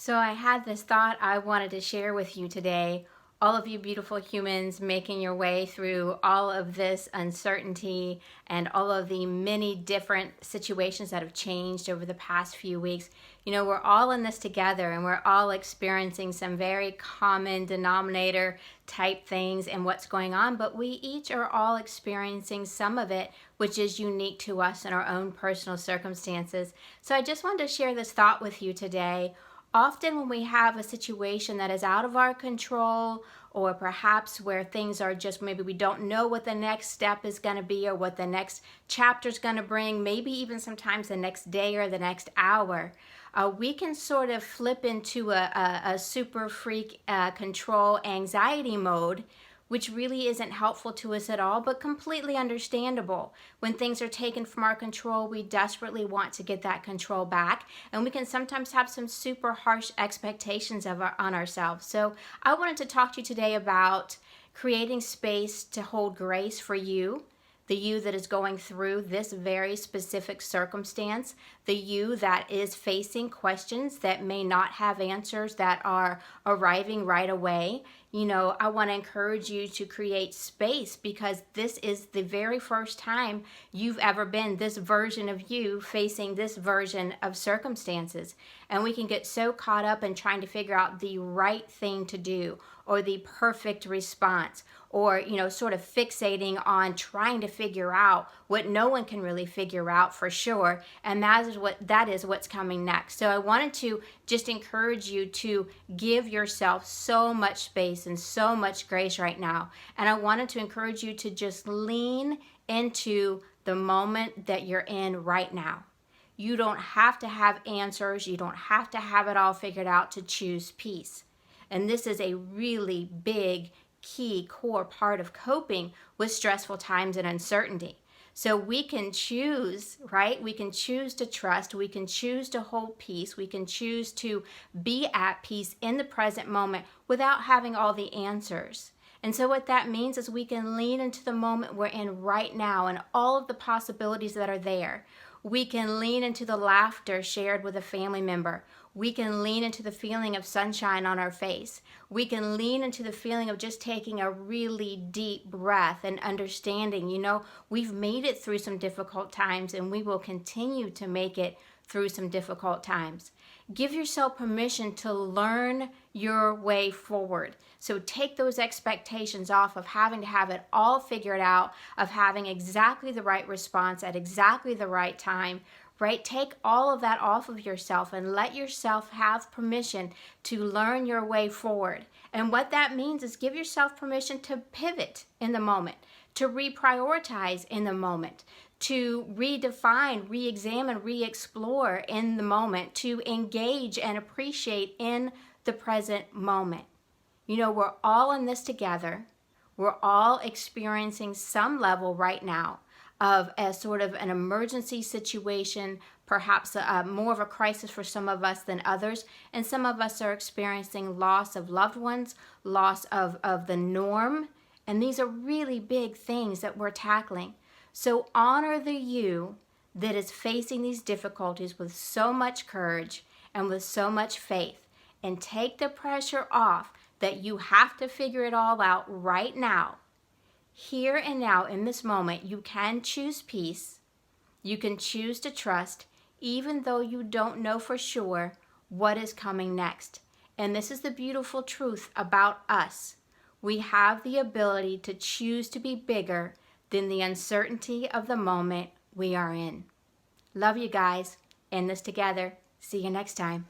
So I had this thought I wanted to share with you today. All of you beautiful humans making your way through all of this uncertainty and all of the many different situations that have changed over the past few weeks. You know, we're all in this together and we're all experiencing some very common denominator type things and what's going on, but we each are all experiencing some of it which is unique to us in our own personal circumstances. So I just wanted to share this thought with you today. Often when we have a situation that is out of our control, or perhaps where things are just maybe we don't know what the next step is going to be or what the next chapter is going to bring, maybe even sometimes the next day or the next hour, we can sort of flip into a super freak control anxiety mode, which really isn't helpful to us at all, but completely understandable. When things are taken from our control, we desperately want to get that control back, and we can sometimes have some super harsh expectations on ourselves. So I wanted to talk to you today about creating space to hold grace for you, the you that is going through this very specific circumstance, the you that is facing questions that may not have answers that are arriving right away. You know, I want to encourage you to create space because this is the very first time you've ever been this version of you facing this version of circumstances. And we can get so caught up in trying to figure out the right thing to do or the perfect response, or, you know, sort of fixating on trying to figure out what no one can really figure out for sure. And that is what's coming next. So I wanted to just encourage you to give yourself so much space and so much grace right now. And I wanted to encourage you to just lean into the moment that you're in right now. You don't have to have answers. You don't have to have it all figured out to choose peace. And this is a really big, key, core part of coping with stressful times and uncertainty. So we can choose, right? We can choose to trust. We can choose to hold peace. We can choose to be at peace in the present moment without having all the answers. And so what that means is we can lean into the moment we're in right now and all of the possibilities that are there. We can lean into the laughter shared with a family member. We can lean into the feeling of sunshine on our face. We can lean into the feeling of just taking a really deep breath and understanding, you know, we've made it through some difficult times and we will continue to make it through some difficult times. Give yourself permission to learn your way forward. So take those expectations off of having to have it all figured out, of having exactly the right response at exactly the right time, right? Take all of that off of yourself and let yourself have permission to learn your way forward. And what that means is give yourself permission to pivot in the moment, to reprioritize in the moment, to redefine, re-examine, re-explore in the moment, to engage and appreciate in the present moment. You know, we're all in this together. We're all experiencing some level right now of a sort of an emergency situation, perhaps more of a crisis for some of us than others. And some of us are experiencing loss of loved ones, loss of the norm. And these are really big things that we're tackling. So honor the you that is facing these difficulties with so much courage and with so much faith. And take the pressure off that you have to figure it all out right now. Here and now in this moment, you can choose peace. You can choose to trust, even though you don't know for sure what is coming next. And this is the beautiful truth about us. We have the ability to choose to be bigger than the uncertainty of the moment we are in. Love you guys. End this together. See you next time.